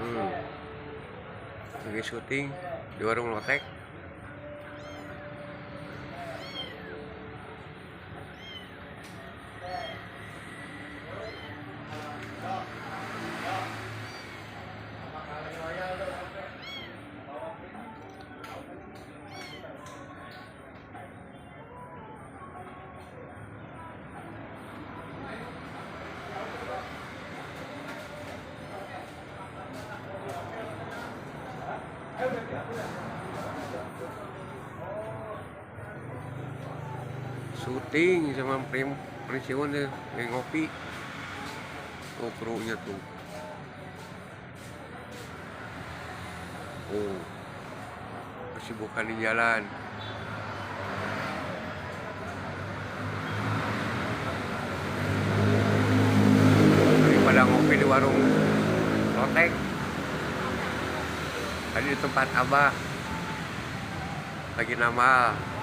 Hmm, lagi syuting di warung lotek. Syuting sama pensiun deh, ngopi. Oh, krunya tuh. Oh, kesibukan di jalan. Daripada ngopi di warung lotek. Tadi di tempat Abah lagi nambah.